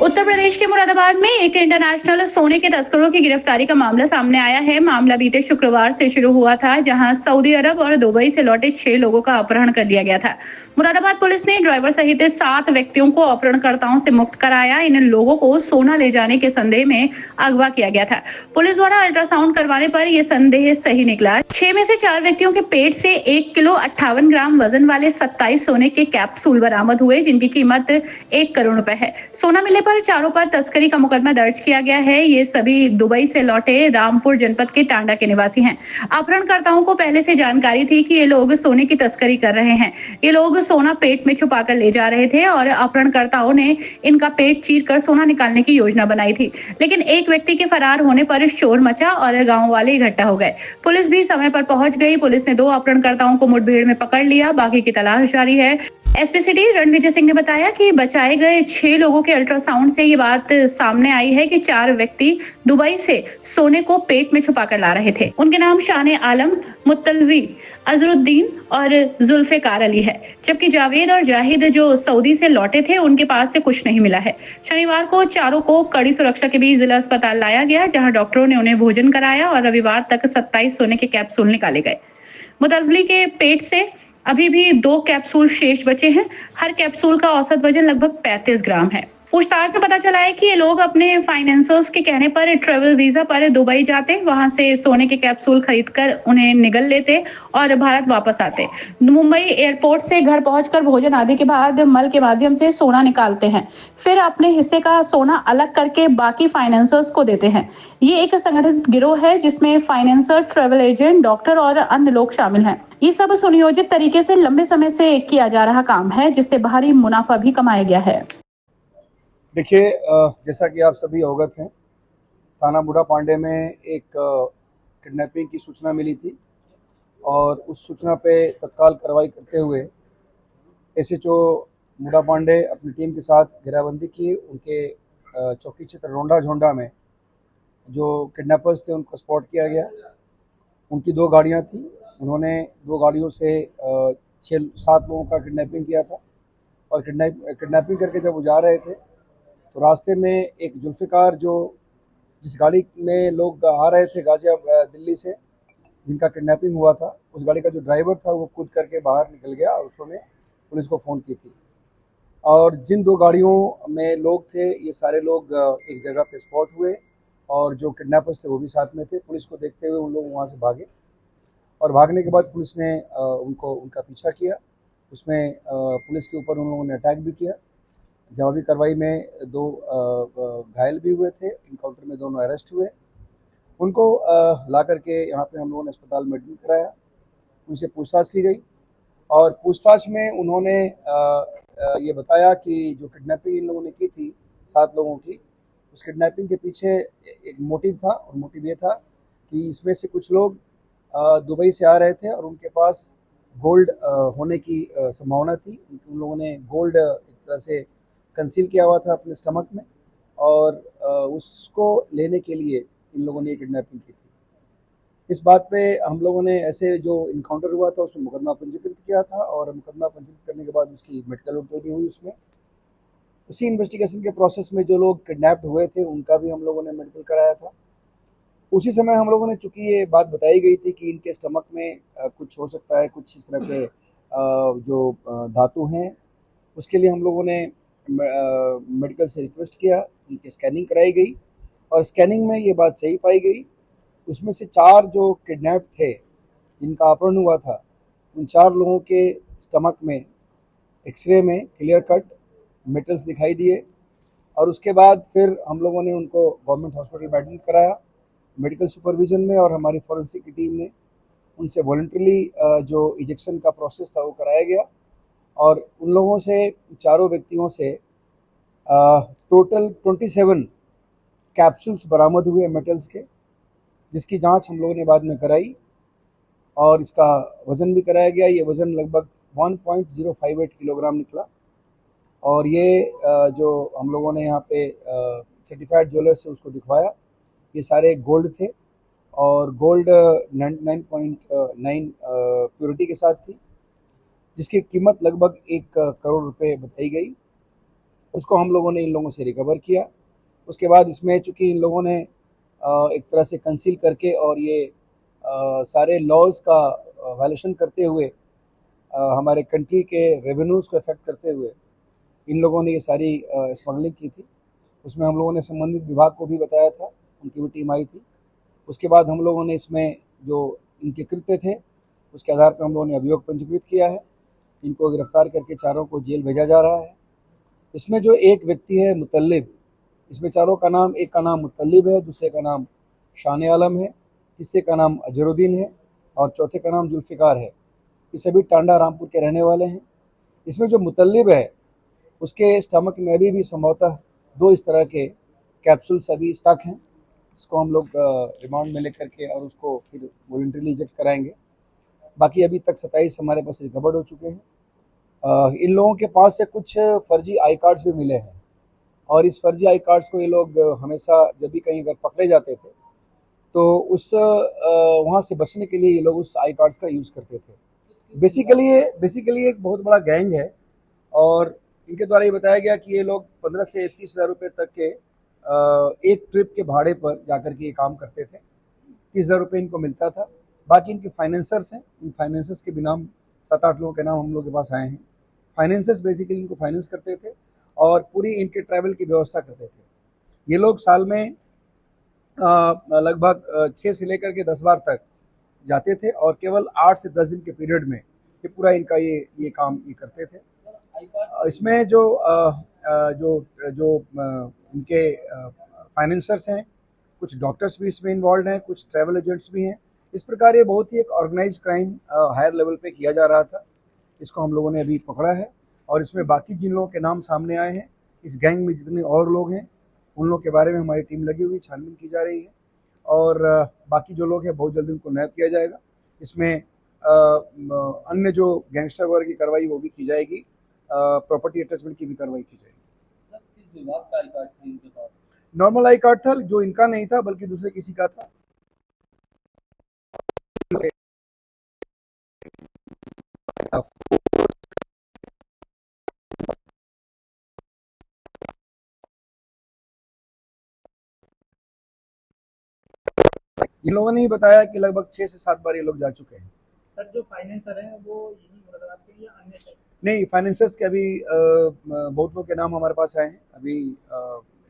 उत्तर प्रदेश के मुरादाबाद में एक इंटरनेशनल सोने के तस्करों की गिरफ्तारी का मामला सामने आया है। मामला बीते शुक्रवार से शुरू हुआ था, जहां सऊदी अरब और दुबई से लौटे 6 लोगों का अपहरण कर लिया गया था। मुरादाबाद पुलिस ने ड्राइवर सहित 7 व्यक्तियों को अपहरणकर्ताओं से मुक्त कराया। इन लोगों को सोना ले जाने के संदेह में अगवा किया गया था। पुलिस द्वारा अल्ट्रासाउंड करवाने पर यह संदेह सही निकला। 6 में से 4 व्यक्तियों के पेट से 1 किलो 58 ग्राम वजन वाले 27 सोने के कैप्सूल बरामद हुए, जिनकी कीमत 1 करोड़ रुपए है। सोना मिलने पर चारों पर तस्करी का मुकदमा दर्ज किया गया है। ये सभी दुबई से लौटे रामपुर जनपद के टांडा के निवासी हैं। अपहरणकर्ताओं को पहले से जानकारी थी कि ये लोग सोने की तस्करी कर रहे हैं। ये लोग सोना पेट में छुपाकर ले जा रहे थे और अपहरणकर्ताओं ने इनका पेट चीरकर सोना निकालने की योजना बनाई थी। लेकिन एक व्यक्ति के फरार होने पर शोर मचा और गांव वाले इकट्ठा हो गए। पुलिस भी समय पर पहुंच गई। पुलिस ने 2 अपहरणकर्ताओं को मुठभेड़ में पकड़ लिया। बाकी की तलाश जारी है। एसपी सिटी रणविजय सिंह ने बताया कि बचाए गए 6 लोगों के अल्ट्रासाउंड से ये बात सामने आई है कि 4 व्यक्ति दुबई से सोने को पेट में छुपाकर ला रहे थे। उनके नाम शान आलम, मुत्तलवी, अजरुद्दीन और जुल्फिकार अली है, जबकि जावेद और जाहिद जो सऊदी से लौटे थे, उनके पास से कुछ नहीं मिला है। शनिवार को चारों को कड़ी सुरक्षा के बीच जिला अस्पताल लाया गया, जहां डॉक्टरों ने उन्हें भोजन कराया और रविवार तक 27 सोने के कैप्सूल निकाले गए। मुतलवी के पेट से अभी भी 2 कैप्सूल शेष बचे हैं। हर कैप्सूल का औसत वजन लगभग 35 ग्राम है। पूछताछ में पता चला है कि ये लोग अपने फाइनेंसर्स के कहने पर ट्रेवल वीजा पर दुबई जाते, वहां से सोने के कैप्सूल खरीदकर उन्हें निगल लेते और भारत वापस आते। मुंबई एयरपोर्ट से घर पहुंचकर भोजन आदि के बाद मल के माध्यम से सोना निकालते हैं, फिर अपने हिस्से का सोना अलग करके बाकी फाइनेंसर्स को देते हैं। ये एक संगठित गिरोह है, जिसमें फाइनेंसर, ट्रेवल एजेंट, डॉक्टर और अन्य लोग शामिल हैं। ये सब सुनियोजित तरीके से लंबे समय से किया जा रहा काम है, जिससे भारी मुनाफा भी कमाया गया है। देखिए, जैसा कि आप सभी अवगत हैं, थाना बूढ़ा पांडे में एक किडनैपिंग की सूचना मिली थी और उस सूचना पे तत्काल कार्रवाई करते हुए एसएचओ बूढ़ा पांडे अपनी टीम के साथ घेराबंदी की। उनके चौकी क्षेत्र रोंडा झोंडा में जो किडनैपर्स थे उनको स्पॉट किया गया। उनकी 2 गाड़ियाँ थी। उन्होंने 2 गाड़ियों से 6-7 लोगों का किडनैपिंग किया था और किडनैपिंग करके जब वो जा रहे थे तो रास्ते में एक जुल्फिकार, जो जिस गाड़ी में लोग आ रहे थे गाजियाबाद दिल्ली से, जिनका किडनैपिंग हुआ था, उस गाड़ी का जो ड्राइवर था वो कूद करके बाहर निकल गया और उसने पुलिस को फ़ोन की थी। और जिन 2 गाड़ियों में लोग थे, ये सारे लोग एक जगह पे स्पॉट हुए और जो किडनैपर्स थे वो भी साथ में थे। पुलिस को देखते हुए उन लोग वहाँ से भागे और भागने के बाद पुलिस ने उनका पीछा किया। उसमें पुलिस के ऊपर उन लोगों ने अटैक भी किया। जवाबी कार्रवाई में 2 घायल भी हुए थे। इनकाउंटर में दोनों अरेस्ट हुए। उनको ला करके यहाँ पे हम लोगों ने अस्पताल में एडमिट कराया। उनसे पूछताछ की गई और पूछताछ में उन्होंने ये बताया कि जो किडनैपिंग इन लोगों ने की थी 7 लोगों की, उस किडनैपिंग के पीछे एक मोटिव था और मोटिव ये था कि इसमें से कुछ लोग दुबई से आ रहे थे और उनके पास गोल्ड होने की संभावना थी। उन लोगों ने गोल्ड एक तरह से कंसील किया हुआ था अपने स्टमक में और उसको लेने के लिए इन लोगों ने किडनैपिंग की थी। इस बात पे हम लोगों ने ऐसे जो इनकाउंटर हुआ था उसमें मुकदमा पंजीकृत किया था और मुकदमा पंजीकृत करने के बाद उसकी मेडिकल रिपोर्ट भी हुई। उसमें उसी इन्वेस्टिगेशन के प्रोसेस में जो लोग किडनैप्ड हुए थे उनका भी हम लोगों ने मेडिकल कराया था। उसी समय हम लोगों ने, चूँकि ये बात बताई गई थी कि इनके स्टमक में कुछ हो सकता है, कुछ इस तरह के जो धातु हैं, उसके लिए हम लोगों ने मेडिकल से रिक्वेस्ट किया। उनकी स्कैनिंग कराई गई और स्कैनिंग में ये बात सही पाई गई। उसमें से 4 जो किडनैप थे, जिनका अपहरण हुआ था, उन 4 लोगों के स्टमक में एक्सरे में क्लियर कट मेटल्स दिखाई दिए और उसके बाद फिर हम लोगों ने उनको गवर्नमेंट हॉस्पिटल में एडमिट कराया मेडिकल सुपरविजन में और हमारी फॉरेंसिक की टीम ने उनसे वॉलंटरली जो इजेक्शन का प्रोसेस था वो कराया गया और उन लोगों से, चारों व्यक्तियों से टोटल 27 कैप्सूल्स बरामद हुए मेटल्स के, जिसकी जांच हम लोगों ने बाद में कराई और इसका वज़न भी कराया गया। ये वज़न लगभग 1.058 किलोग्राम निकला और ये जो हम लोगों ने यहाँ पे सर्टिफाइड ज्वेलर से उसको दिखवाया, ये सारे गोल्ड थे और गोल्ड 99.9 प्योरिटी के साथ थी, जिसकी कीमत लगभग 1 करोड़ रुपए बताई गई। उसको हम लोगों ने इन लोगों से रिकवर किया। उसके बाद इसमें चूँकि इन लोगों ने एक तरह से कंसील करके और ये सारे लॉज का वायलेशन करते हुए हमारे कंट्री के रेवेन्यूज़ को अफेक्ट करते हुए इन लोगों ने ये सारी स्मगलिंग की थी। उसमें हम लोगों ने संबंधित विभाग को भी बताया था, उनकी भी टीम आई थी। उसके बाद हम लोगों ने इसमें जो इनके कृत्य थे उसके आधार पर हम लोगों ने अभियोग पंजीकृत किया है। इनको गिरफ्तार करके चारों को जेल भेजा जा रहा है। इसमें जो एक व्यक्ति है मुतल्लिब, इसमें चारों का नाम, एक का नाम मुतल्लिब है, दूसरे का नाम शान आलम है, तीसरे का नाम अजरुद्दीन है और चौथे का नाम जुल्फ़िकार है। ये सभी टांडा रामपुर के रहने वाले हैं। इसमें जो मुतल्लिब है उसके स्टमक में अभी भी संभवतः 2 इस तरह के कैप्सूल्स अभी स्टक हैं। इसको हम लोग रिमांड में लेकर के और उसको फिर वॉलंटरीली इजेक्ट कराएंगे। बाकी अभी तक 27 हमारे पास रिकवर्ड हो चुके हैं। इन लोगों के पास से कुछ फर्जी आई कार्ड्स भी मिले हैं और इस फर्जी आई कार्ड्स को ये लोग हमेशा जब भी कहीं अगर पकड़े जाते थे तो उस वहाँ से बचने के लिए ये लोग उस आई कार्ड्स का यूज़ करते थे। बेसिकली एक बहुत बड़ा गैंग है और इनके द्वारा ये बताया गया कि ये लोग 15 से 30 हज़ार रुपये तक के एक ट्रिप के भाड़े पर जाकर के ये काम करते थे। 30 हज़ार रुपये इनको मिलता था। बाकी इनके फाइनेंसर्स हैं, इन फाइनेंसर्स के भी नाम 7-8 लोगों के नाम हम लोग के पास आए हैं। फाइनेंसर्स बेसिकली इनको फाइनेंस करते थे और पूरी इनके ट्रैवल की व्यवस्था करते थे। ये लोग साल में लगभग 6 से लेकर के 10 बार तक जाते थे और केवल 8 से 10 दिन के पीरियड में ये पूरा इनका ये काम ये करते थे। इसमें जो इनके फाइनेंसर्स हैं, कुछ डॉक्टर्स भी इसमें इन्वॉल्व हैं, कुछ ट्रैवल एजेंट्स भी हैं। इस प्रकार ये बहुत ही एक ऑर्गेनाइज्ड क्राइम हायर लेवल पे किया जा रहा था। इसको हम लोगों ने अभी पकड़ा है और इसमें बाकी जिन लोगों के नाम सामने आए हैं, इस गैंग में जितने और लोग हैं उन लोगों के बारे में हमारी टीम लगी हुई, छानबीन की जा रही है और बाकी जो लोग हैं बहुत जल्दी उनको नैप किया जाएगा। इसमें अन्य जो गैंगस्टर वर्ग की कार्रवाई वो भी की जाएगी, प्रॉपर्टी अटैचमेंट की भी कार्रवाई की जाएगी। सर, किस विभाग का आई कार्ड था इनके पास? नॉर्मल आई कार्ड था जो इनका नहीं था बल्कि दूसरे किसी का था। इन लोगों ने ही बताया कि लगभग 6 से 7 बार ये लोग जा चुके हैं। सर, जो फाइनेंसर हैं वो यही मुरादाबाद के या अन्य शहर? नहीं, फाइनेंसर्स के अभी बहुत लोगों के नाम हमारे पास आए हैं। अभी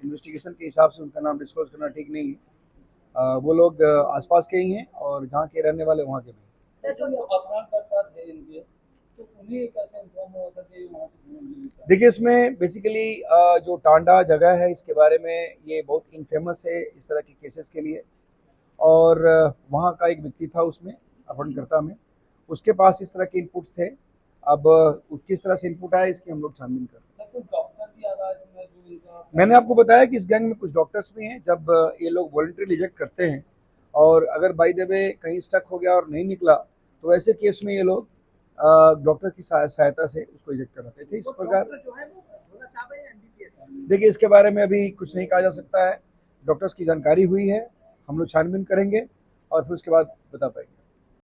इन्वेस्टिगेशन के हिसाब से उनका नाम डिस्क्लोज करना ठीक नहीं है। वो लोग आसपास के ही हैं और जहाँ के रहने वाले वहाँ के भी। सर, जो अपहरणकर्ता थे इनके, तो उन्हें कैसे इन्फॉर्म हुआ था कि वहाँ से ढूंढ लिया? देखिए, इसमें बेसिकली जो टांडा जगह है इसके बारे में ये बहुत इनफेमस है इस तरह के केसेस के लिए और वहाँ का एक व्यक्ति था उसमें अपहरणकर्ता में, उसके पास इस तरह के इनपुट्स थे। अब किस तरह से इनपुट आया इसकी हम लोग छानबीन कर रहे हैं। सर, कुछ डॉक्टर भी आ रहा है इसमें जो इनका? मैंने आपको बताया कि इस गैंग में कुछ डॉक्टर्स भी हैं। जब ये लोग वॉलंटरी रिजेक्ट करते हैं और अगर बाय द वे कहीं स्टक हो गया और नहीं निकला तो ऐसे केस में ये लोग डॉक्टर की सहायता से उसको रिजेक्ट कराते थे। इस प्रकार देखिए, इसके बारे में अभी कुछ नहीं कहा जा सकता है। डॉक्टर्स की जानकारी हुई है, हम लोग छानबीन करेंगे और फिर उसके बाद बता पाएंगे।